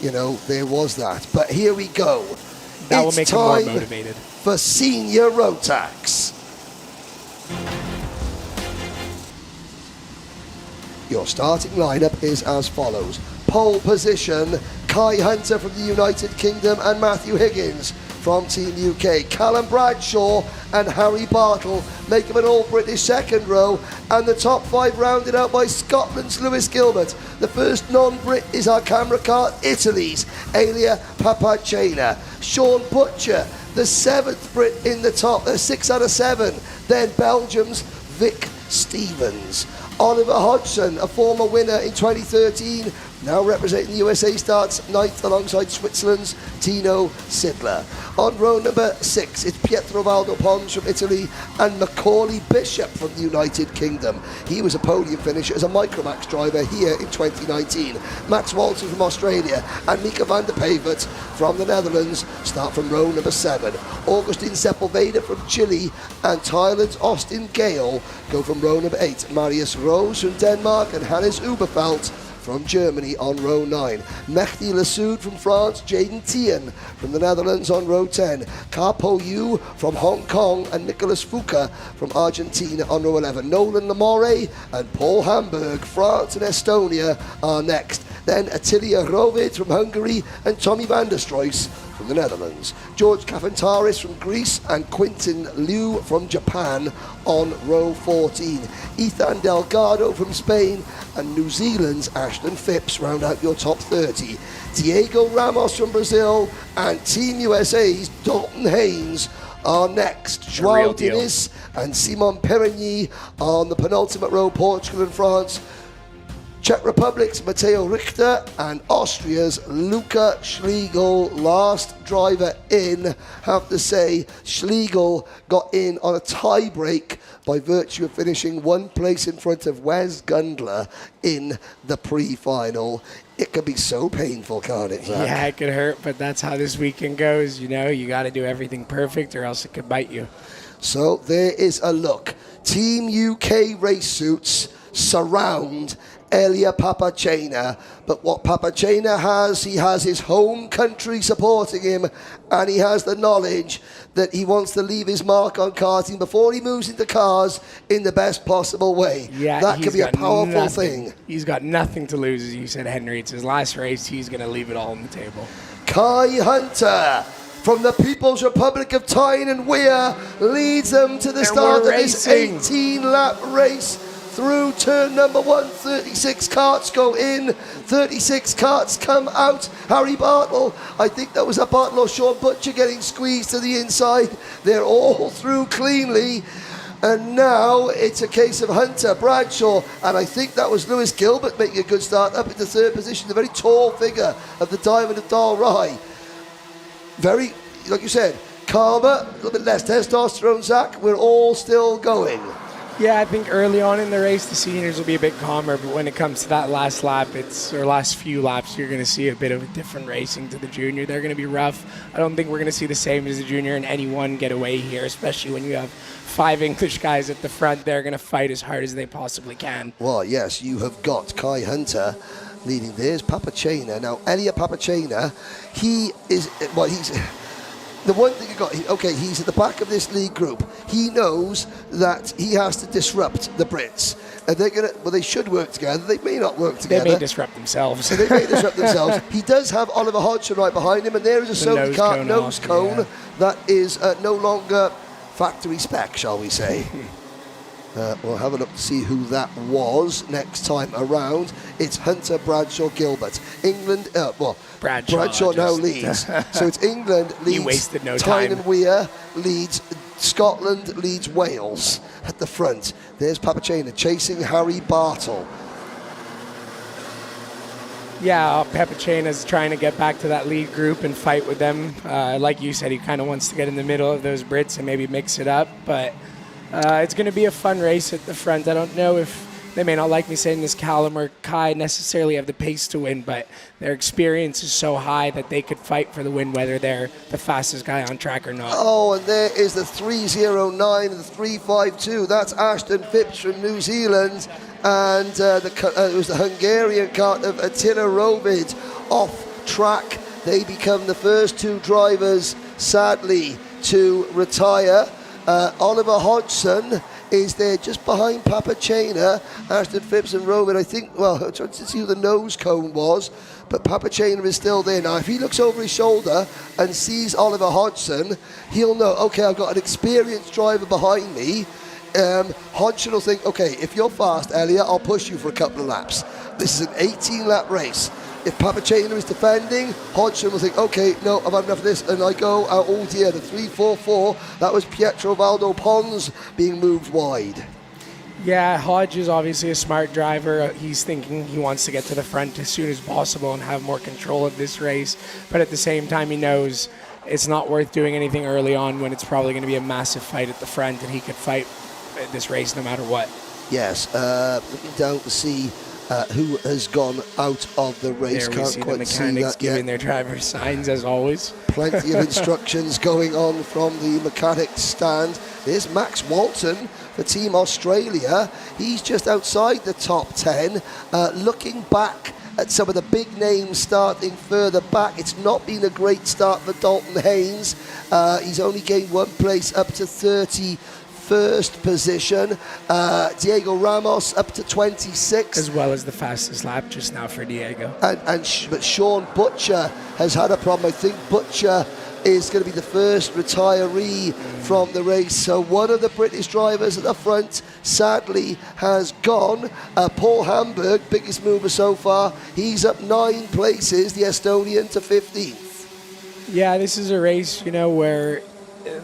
you know, there was that. But here we go. That will make him more motivated. For senior Rotax. Your starting lineup is as follows. Pole position, Kai Hunter from the United Kingdom and Matthew Higgins from Team UK. Callum Bradshaw and Harry Bartle make him an all-British second row, and the top 5 rounded out by Scotland's Lewis Gilbert. The first non-Brit is our camera car, Italy's Elia Papacena. Sean Butcher, the 7th Brit in the top, 6 out of 7. Then Belgium's Vic Stevens. Oliver Hodgson, a former winner in 2013, now representing the USA, starts 9th alongside Switzerland's Tino Sidler. On row number 6, it's Pietro Valdo Pons from Italy and Macaulay Bishop from the United Kingdom. He was a podium finisher as a Micromax driver here in 2019. Max Walton from Australia and Mika van der Pavert from the Netherlands start from row number 7. Augustin Sepulveda from Chile and Thailand's Austin Gale go from row number 8. Marius Rose from Denmark and Hannes Uberfeld from Germany on row 9. Mehdi Lassoud from France, Jaden Tien from the Netherlands on row 10. Carpo Yu from Hong Kong and Nicolas Foucault from Argentina on row 11. Nolan Lamore and Paul Hamburg, France and Estonia are next. Then Attilia Rovid from Hungary and Tommy van der Struijs from the Netherlands. George Kafantaris from Greece and Quintin Liu from Japan on row 14. Ethan Delgado from Spain and New Zealand's Ashton Phipps round out your top 30. Diego Ramos from Brazil and Team USA's Dalton Haynes are next. Joao Diniz and Simon Perigny on the penultimate row, Portugal and France. Czech Republic's Matteo Richter and Austria's Luca Schlegel, last driver in. Have to say, Schlegel got in on a tie break by virtue of finishing 1 place in front of Wes Gundler in the pre-final. It can be so painful, can't it, Zach? Yeah, it could hurt, but that's how this weekend goes. You know, you got to do everything perfect or else it could bite you. So there is a look. Team UK race suits surround Elia Papacena, but what Papacena has, he has his home country supporting him, and he has the knowledge that he wants to leave his mark on karting before he moves into cars in the best possible way. Yeah, that could be a powerful thing. He's got nothing to lose, as you said, Henry. It's his last race. He's going to leave it all on the table. Kai Hunter from the People's Republic of Tyne and Weir leads them to the start of this 18-lap race. Through turn number 1, 36 carts go in, 36 carts come out. Harry Bartle, I think that was a Bartle or Sean Butcher getting squeezed to the inside. They're all through cleanly. And now it's a case of Hunter, Bradshaw, and I think that was Lewis Gilbert making a good start up into 3rd position, the very tall figure of the Diamond of Dalry. Very, like you said, calmer, a little bit less testosterone, Zach. We're all still going. Yeah, I think early on in the race, the seniors will be a bit calmer, but when it comes to that last lap, or last few laps, you're going to see a bit of a different racing to the junior. They're going to be rough. I don't think we're going to see the same as the junior in any one getaway here, especially when you have 5 English guys at the front. They're going to fight as hard as they possibly can. Well, yes, you have got Kai Hunter leading. There's Papacena. Now, Elia Papacena, he's... The one thing you got, he's at the back of this league group. He knows that he has to disrupt the Brits. And they're going to, well, they should work together. They may not work together. They may disrupt themselves. He does have Oliver Hodgson right behind him, and there is a Sony Kart nose cone that is no longer factory spec, shall we say. We'll have a look to see who that was next time around. It's Hunter, Bradshaw, Gilbert. England, Bradshaw now leads. So it's England leads, he wasted no Tyne time. and Weir leads, Scotland leads Wales at the front. There's Papacena chasing Harry Bartle. Yeah, Papacena's trying to get back to that lead group and fight with them. Like you said, he kind of wants to get in the middle of those Brits and maybe mix it up, but it's going to be a fun race at the front. I don't know if they may not like me saying this, Callum or Kai necessarily have the pace to win, but their experience is so high that they could fight for the win, whether they're the fastest guy on track or not. Oh, and there is the 3:09 and the 3:52. That's Ashton Phipps from New Zealand, and it was the Hungarian kart of Attila Rovid off track. They become the first 2 drivers, sadly, to retire. Oliver Hodgson is there just behind Papachena, Ashton Phipps and Roman. I think, well, I'm trying to see who the nose cone was, but Papachena is still there. Now, if he looks over his shoulder and sees Oliver Hodgson, he'll know, okay, I've got an experienced driver behind me. Hodgson will think, okay, if you're fast, Elliot, I'll push you for a couple of laps. This is an 18-lap race. If Papachena is defending, Hodgson will think, okay, no, I've had enough of this, and I go, oh dear, the 3-4-4, that was Pietro Valdo Pons being moved wide. Yeah, Hodge is obviously a smart driver. He's thinking he wants to get to the front as soon as possible and have more control of this race. But at the same time, he knows it's not worth doing anything early on when it's probably going to be a massive fight at the front, and he could fight this race no matter what. Yes, looking down to see who has gone out of the race. There we see the mechanics giving their drivers signs as always. Plenty of instructions going on from the mechanics stand. There's Max Walton for Team Australia. He's just outside the top 10. Looking back at some of the big names starting further back, it's not been a great start for Dalton Haynes. He's only gained 1 place up to 31st position. Diego Ramos up to 26. As well as the fastest lap just now for Diego. But Sean Butcher has had a problem. I think Butcher is going to be the first retiree from the race. So one of the British drivers at the front sadly has gone. Paul Hamburg, biggest mover so far. He's up 9 places, the Estonian, to 15th. Yeah, this is a race, you know, where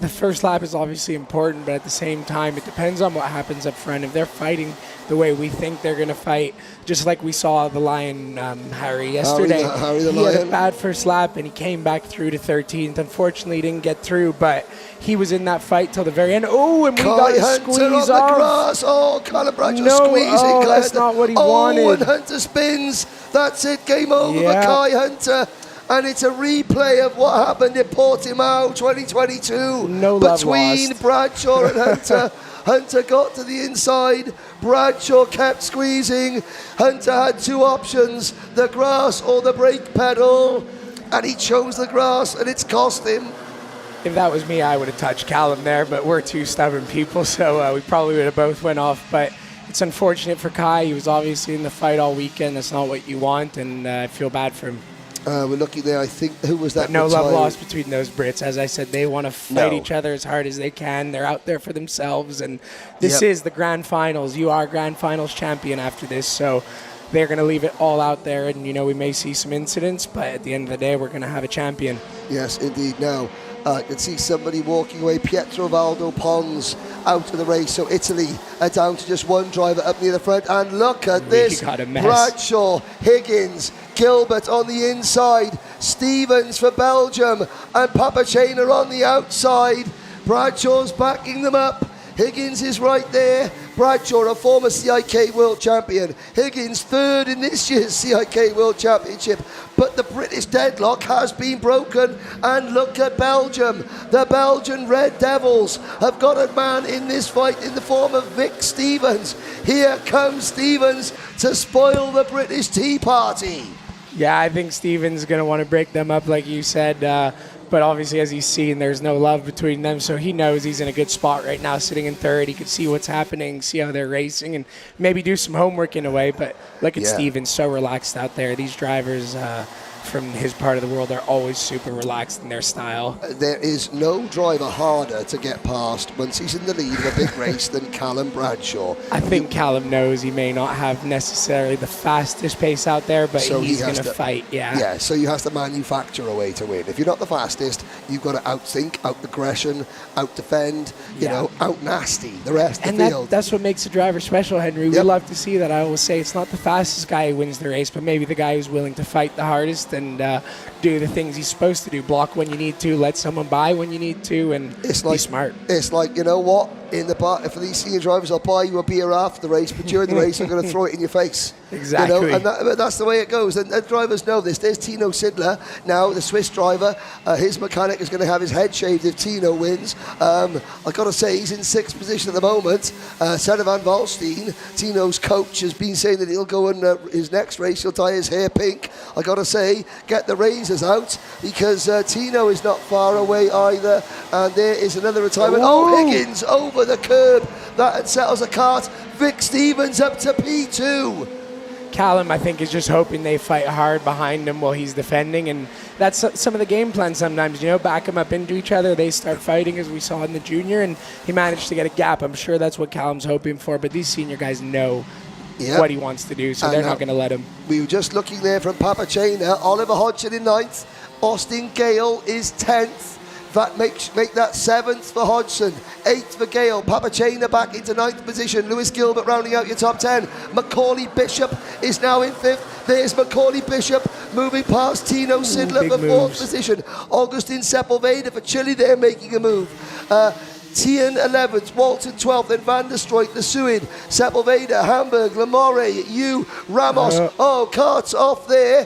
the first lap is obviously important, but at the same time, it depends on what happens up front. If they're fighting the way we think they're going to fight, just like we saw the Lion Harry yesterday. Harry the he Lion had a bad first lap, and he came back through to 13th. Unfortunately, he didn't get through, but he was in that fight till the very end. Oh, and we got a squeeze on off. The grass. Oh, Callum Bradshaw squeezing. Oh, that's not what he wanted. Oh, and Hunter spins. That's it. Game over for Kai Hunter. And it's a replay of what happened in Portimao 2022. No love between lost. Bradshaw and Hunter. Hunter got to the inside. Bradshaw kept squeezing. Hunter had 2 options, the grass or the brake pedal. And he chose the grass, and it's cost him. If that was me, I would have touched Callum there, but we're 2 stubborn people, so we probably would have both went off. But it's unfortunate for Kai. He was obviously in the fight all weekend. That's not what you want, and I feel bad for him. We're looking there, I think, who was that? But no love lost between those Brits. As I said, they want to fight each other as hard as they can. They're out there for themselves, and this is the Grand Finals. You are Grand Finals champion after this, so they're going to leave it all out there, and, you know, we may see some incidents, but at the end of the day, we're going to have a champion. Yes, indeed. Now, I can see somebody walking away. Pietro Valdo Pons out of the race. So Italy are down to just 1 driver up near the front. And look at this. Bradshaw, Higgins, Gilbert on the inside. Stevens for Belgium. And Papachena on the outside. Bradshaw's backing them up. Higgins is right there. Bradshaw, a former CIK World Champion. Higgins, 3rd in this year's CIK World Championship. But the British deadlock has been broken. And look at Belgium. The Belgian Red Devils have got a man in this fight in the form of Vic Stevens. Here comes Stevens to spoil the British Tea Party. Yeah, I think Stevens is going to want to break them up, like you said. But obviously, as he's seen, there's no love between them, so he knows he's in a good spot right now, sitting in 3rd. He could see what's happening, see how they're racing, and maybe do some homework in a way. But look at Stevens, so relaxed out there. These drivers from his part of the world are always super relaxed in their style. There is no driver harder to get past once he's in the lead of a big race than Callum Bradshaw. I think Callum knows he may not have necessarily the fastest pace out there, but so he's going to fight, Yeah, so you have to manufacture a way to win. If you're not the fastest, you've got to outthink, out-aggression, out-defend, you know, out-nasty the rest of the field. That's what makes a driver special, Henry. We love to see that. I always say it's not the fastest guy who wins the race, but maybe the guy who's willing to fight the hardest and do the things he's supposed to do. Block when you need to, let someone by when you need to, and be smart. It's like, you know what? in the bar. For these senior drivers, I'll buy you a beer after the race, but during the race, I'm going to throw it in your face. Exactly. You know, and that's the way it goes. And drivers know this. There's Tino Sidler now, the Swiss driver. His mechanic is going to have his head shaved if Tino wins. I've got to say, he's in 6th position at the moment. Senna van Valstein, Tino's coach, has been saying that he'll go in his next race, he'll dye his hair pink. I've got to say, get the razors out, because Tino is not far away either. And there is another retirement. Ooh. Oh, Higgins over the curb. That settles a cart. Vic Stevens up to P2. Callum, I think, is just hoping they fight hard behind him while he's defending, and that's some of the game plan sometimes, you know, back them up into each other, they start fighting, as we saw in the junior, and he managed to get a gap. I'm sure that's what Callum's hoping for, but these senior guys know what he wants to do, so they're not going to let him. We were just looking there from Papachena. Oliver Hodgson in 9th. Austin Gale is 10th. That make that 7th for Hodgson, 8th for Gale. Papachena back into 9th position. Lewis Gilbert rounding out your top 10. Macaulay Bishop is now in 5th. There's Macaulay Bishop moving past Tino Sidler for 4th position. Augustin Sepulveda for Chile there making a move. Tian 11th, Walton 12th, then Van der Stroik, the Suid, Sepulveda, Hamburg, Lamore, Yu, Ramos. Carts off there.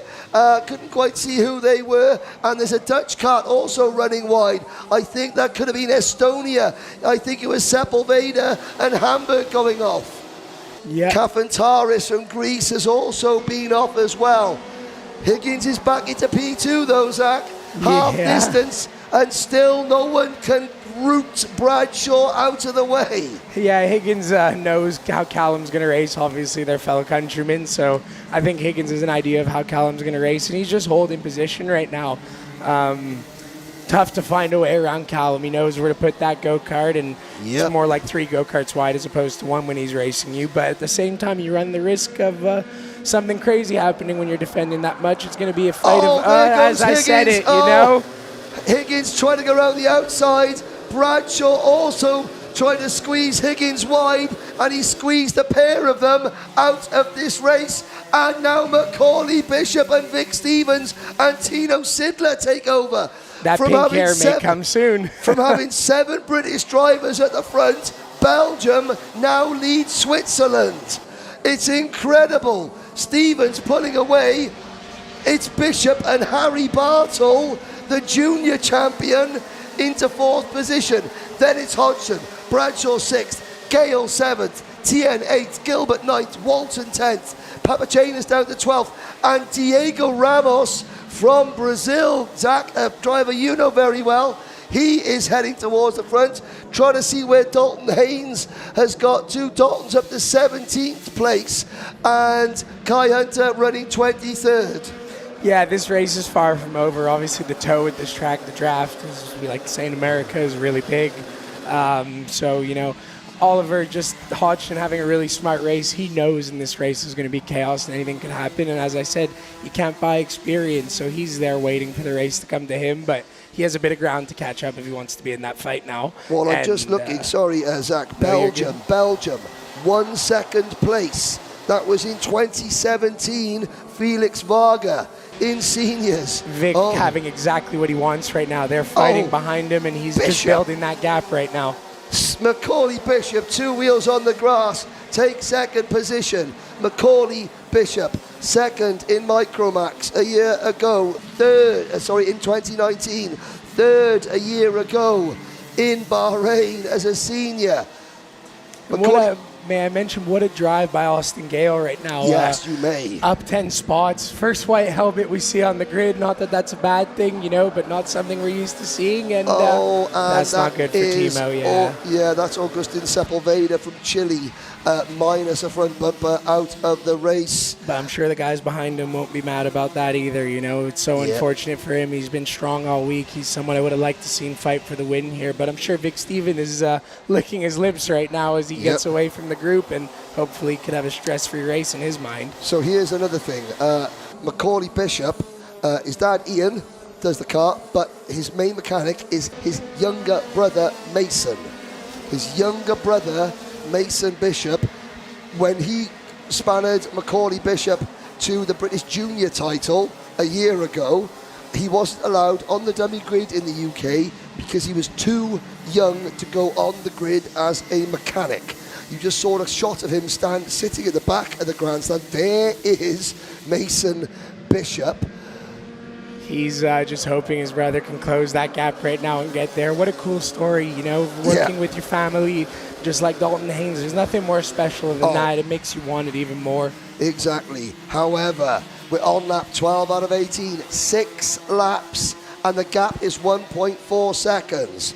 Couldn't quite see who they were. And there's a Dutch cart also running wide. I think that could have been Estonia. I think it was Sepulveda and Hamburg going off. Yeah. Kafantaris from Greece has also been off as well. Higgins is back into P2 though, Zach. Half distance, and still no one can root Bradshaw out of the way. Yeah, Higgins knows how Callum's going to race. Obviously, they're fellow countrymen, so I think Higgins has an idea of how Callum's going to race, and he's just holding position right now. Tough to find a way around Callum. He knows where to put that go-kart, and it's more like 3 go-karts wide as opposed to 1 when he's racing you. But at the same time, you run the risk of something crazy happening when you're defending that much. It's going to be a fight of, as I said it, you know? Higgins trying to go around the outside. Bradshaw also trying to squeeze Higgins wide, and he squeezed a pair of them out of this race. And now Macaulay Bishop and Vic Stevens and Tino Sidler take over. That pink hair may come soon. From having 7 British drivers at the front, Belgium now leads Switzerland. It's incredible. Stevens pulling away. It's Bishop and Harry Bartle, the junior champion, into 4th position. Then it's Hodgson, Bradshaw 6th, Gale 7th, Tien 8th, Gilbert 9th, Walton 10th, Papachena's down to 12th, and Diego Ramos from Brazil, Zach, a driver you know very well, he is heading towards the front, trying to see where Dalton Haynes has got to. Dalton's up to 17th place, and Kai Hunter running 23rd. Yeah, this race is far from over. Obviously, the toe at this track, the draft, as we like to say in America, is really big. So, you know, Oliver, just Hodgson having a really smart race. He knows in this race is going to be chaos and anything could happen. And as I said, you can't buy experience, so he's there waiting for the race to come to him. But he has a bit of ground to catch up if he wants to be in that fight now. Well, I'm just looking, Zach, Belgium, 1 second place. That was in 2017, Felix Varga in seniors. Vic having exactly what he wants right now. They're fighting behind him, and he's just building that gap right now. Macaulay Bishop, 2 wheels on the grass, takes 2nd position. Macaulay Bishop, 2nd in Micromax a year ago. 3rd, in 2019. 3rd a year ago in Bahrain as a senior. May I mention what a drive by Austin Gale right now. Yes, you may. Up 10 spots. First white helmet we see on the grid. Not that that's a bad thing, you know, but not something we're used to seeing. And that's not good for Timo, that's Augustin Sepulveda from Chile. Minus a front bumper out of the race. But I'm sure the guys behind him won't be mad about that either, you know. It's so unfortunate for him. He's been strong all week. He's someone I would have liked to see fight for the win here. But I'm sure Vic Stevens is licking his lips right now as he gets away from the group, and hopefully could have a stress-free race in his mind. So here's another thing. Macaulay Bishop, his dad Ian does the car, but his main mechanic is his younger brother Mason. His younger brother Mason Bishop, when he spanned Macaulay Bishop to the British Junior title a year ago, he wasn't allowed on the dummy grid in the UK. because he was too young to go on the grid as a mechanic. You just saw a shot of him sitting at the back of the grandstand. There is Mason Bishop. He's just hoping his brother can close that gap right now and get there. What a cool story, you know, working with your family, just like Dalton Haynes. There's nothing more special than that. It makes you want it even more. Exactly. However, we're on lap 12 out of 18. 6 laps, and the gap is 1.4 seconds.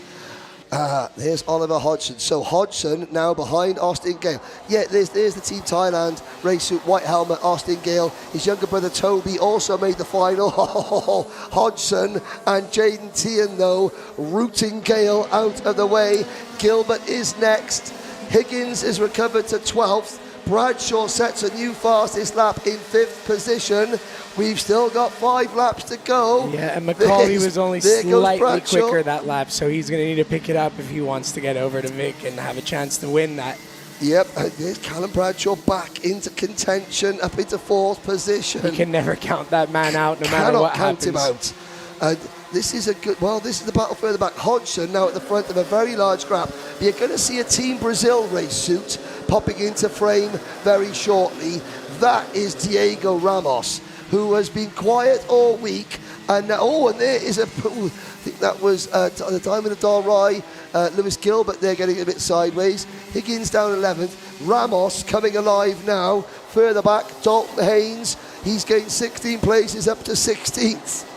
There's Oliver Hodgson. So Hodgson now behind Austin Gale. Yeah, there's the Team Thailand race suit, white helmet, Austin Gale. His younger brother Toby also made the final. Hodgson and Jaden Tian, though, rooting Gale out of the way. Gilbert is next. Higgins is recovered to 12th. Bradshaw sets a new fastest lap in 5th position. We've still got 5 laps to go. Yeah, and McCauley was only slightly quicker that lap, so he's going to need to pick it up if he wants to get over to Vic and have a chance to win that. Yep, and there's Callum Bradshaw back into contention, up into 4th position. You can never count that man out, no matter what happens. Cannot count him out. And this is this is the battle further back. Hodgson now at the front of a very large gap. You're going to see a Team Brazil race suit popping into frame very shortly. That is Diego Ramos, who has been quiet all week. And and there is I think that was at the time of the Dalry, Lewis Gilbert there getting a bit sideways. Higgins down 11th. Ramos coming alive now. Further back, Dalton Haynes. He's gained 16 places up to 16th.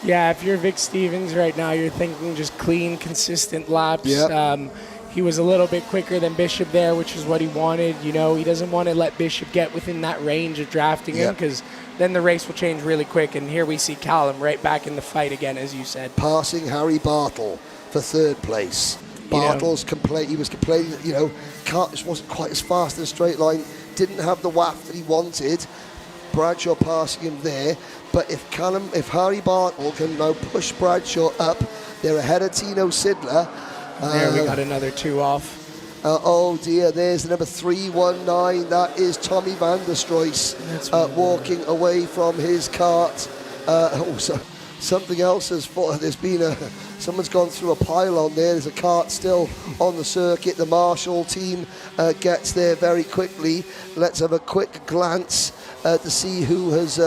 Yeah, if you're Vic Stevens right now, you're thinking just clean, consistent laps. Yep. He was a little bit quicker than Bishop there, which is what he wanted. You know, he doesn't want to let Bishop get within that range of drafting him, because then the race will change really quick. And here we see Callum right back in the fight again, as you said. Passing Harry Bartle for 3rd place. Bartle's he was complaining that, car just wasn't quite as fast in a straight line, didn't have the waft that he wanted. Bradshaw passing him there. But if Harry Bartle can now push Bradshaw up, they're ahead of Tino Sidler. There we got another 2 off. Oh dear, there's the number 319. That is Tommy van der Stroys walking away from his kart. Something else there's been someone's gone through a pylon there. There's a kart still on the circuit. The Marshall team gets there very quickly. Let's have a quick glance to see who has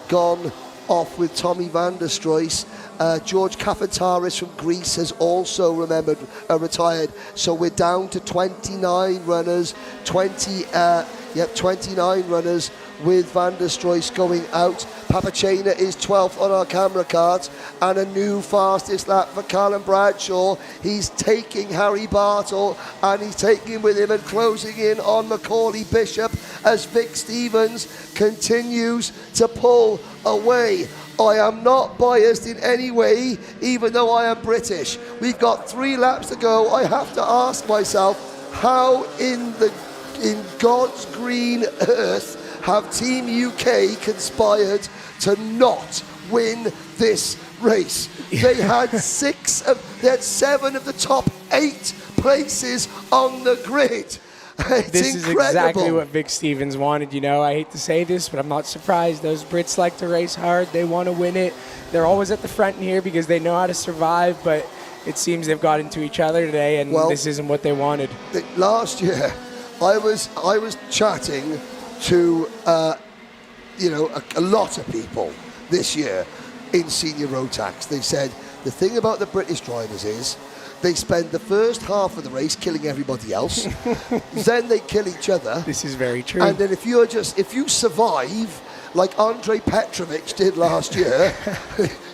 gone off with Tommy van der Stroys. George Kafataris from Greece has also retired. So we're down to 29 runners. 29 runners with van der Stroys going out. Papachena is 12th on our camera cards, and a new fastest lap for Callum Bradshaw. He's taking Harry Bartle, and he's taking him with him and closing in on Macaulay Bishop as Vic Stevens continues to pull away. I am not biased in any way, even though I am British. We've got 3 laps to go. I have to ask myself, how in God's green earth have Team UK conspired to not win this race? They had 7 of the top 8 places on the grid. This is exactly what Vic Stevens wanted. I hate to say this, but I'm not surprised. Those Brits like to race hard. They want to win it. They're always at the front here because they know how to survive, but it seems they've got into each other today, and this isn't what they wanted. Last year, I was chatting to a lot of people this year in senior road tax. They said the thing about the British drivers is they spend the first half of the race killing everybody else, then they kill each other. This is very true. And then if you survive like Andrei Petrovic did last year,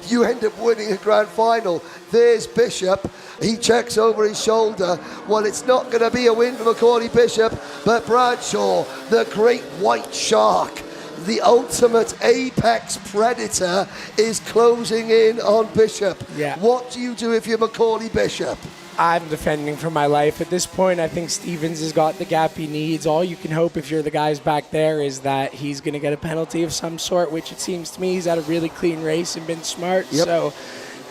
you end up winning a grand final. There's Bishop. He checks over his shoulder. Well, it's not going to be a win for Macaulay Bishop, but Bradshaw, the great white shark, the ultimate apex predator, is closing in on Bishop. Yeah. What do you do if you're Macaulay Bishop? I'm defending for my life. At this point, I think Stevens has got the gap he needs. All you can hope if you're the guys back there is that he's going to get a penalty of some sort, which it seems to me he's had a really clean race and been smart. Yep. So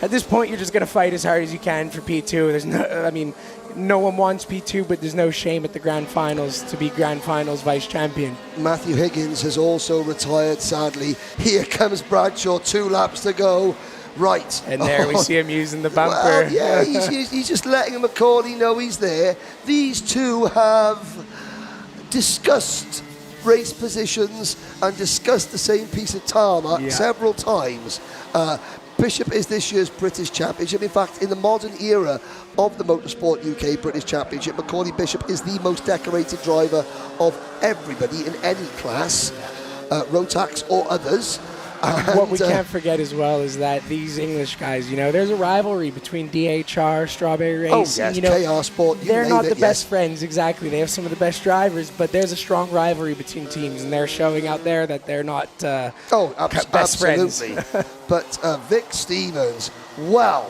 at this point, you're just going to fight as hard as you can for P2. No one wants P2, but there's no shame at the Grand Finals to be Grand Finals vice champion. Matthew Higgins has also retired, sadly. Here comes Bradshaw, 2 laps to go. Right. And there we see him using the bumper. Well, yeah, he's just letting Macaulay know he's there. These two have discussed race positions and discussed the same piece of tarmac several times. Bishop is this year's British Championship. In fact, in the modern era of the Motorsport UK British Championship, Macaulay Bishop is the most decorated driver of everybody in any class, Rotax or others. And what we can't forget as well is that these English guys, there's a rivalry between DHR, Strawberry Racing. Oh, yes, KR Sport, they're not the best friends, exactly. They have some of the best drivers, but there's a strong rivalry between teams, and they're showing out there that they're not best friends. But Vic Stevens, wow.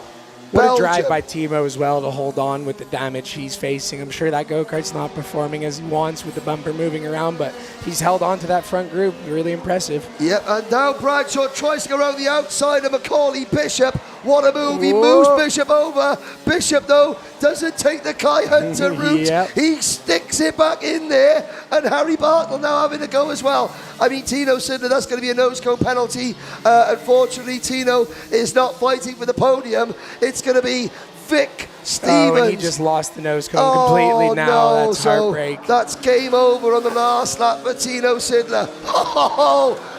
What a drive by Timo as well to hold on with the damage he's facing. I'm sure that go-kart's not performing as he wants with the bumper moving around, but he's held on to that front group. Really impressive. Yep, and now Bradshaw tries to go around the outside of Macaulay Bishop. What a move. He moves Bishop over. Bishop, though, doesn't take the Kai Hunter route. He sticks it back in there, and Harry Bartle now having to go as well. I mean, Tino Sidler, that's going to be a nose cone penalty. Unfortunately, Tino is not fighting for the podium. It's going to be Vic Stevens. And he just lost the nose cone completely now. No. That's heartbreak. That's game over on the last lap for Tino Sidler.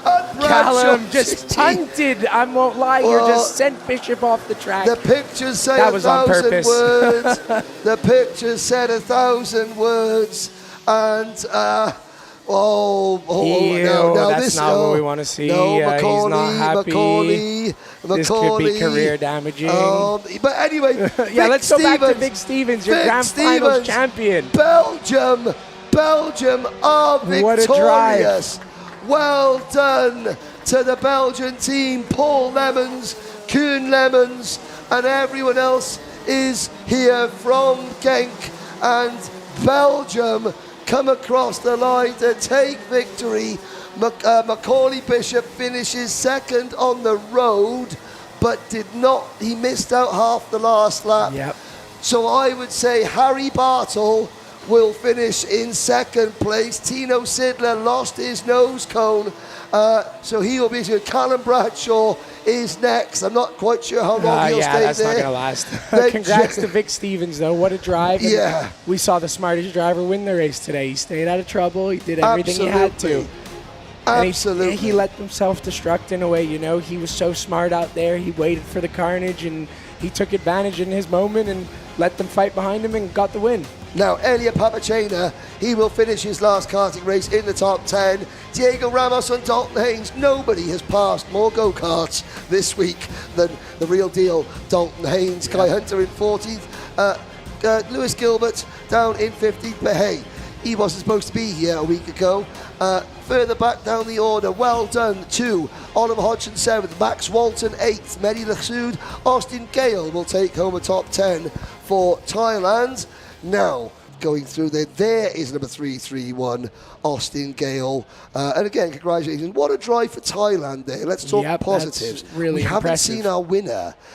And Callum just punted. I won't lie, you just sent Bishop off the track. The pictures say that was 1,000 on purpose. words. The pictures said 1,000 words. And no, that's not what we want to see. No, Macaulay, he's not happy. Macaulay. This could be career damaging. But anyway, let's go back to Vic Stevens, your Grand Finals champion. Belgium are victorious. What a drive. Well done to the Belgian team. Paul Lemons, Koen Lemons, and everyone else is here from Genk. And Belgium come across the line to take victory. Macaulay Bishop finishes second on the road, but he missed out half the last lap. Yep. So I would say Harry Bartle will finish in second place. Tino Sidler lost his nose cone, so he will be good. Callum Bradshaw is next. I'm not quite sure how long he'll stay there. That's not going to last. Congrats to Vic Stevens, though. What a drive. And we saw the smartest driver win the race today. He stayed out of trouble. He did everything he had to. Absolutely. And he let himself destruct in a way, He was so smart out there. He waited for the carnage, and he took advantage in his moment and let them fight behind him and got the win. Now, Elia Papachena, he will finish his last karting race in the top 10. Diego Ramos and Dalton Haynes. Nobody has passed more go-karts this week than the real deal Dalton Haynes. Kai Hunter in 14th. Lewis Gilbert down in 15th. But hey, he wasn't supposed to be here a week ago. Further back down the order, well done to Oliver Hodgson 7th, Max Walton 8th, Mehdi Lasoud, Austin Gale will take home a top 10 for Thailand. Now, going through there is number 331, Austin Gale. And again, congratulations. What a drive for Thailand there. Let's talk positives. Really we haven't seen our winner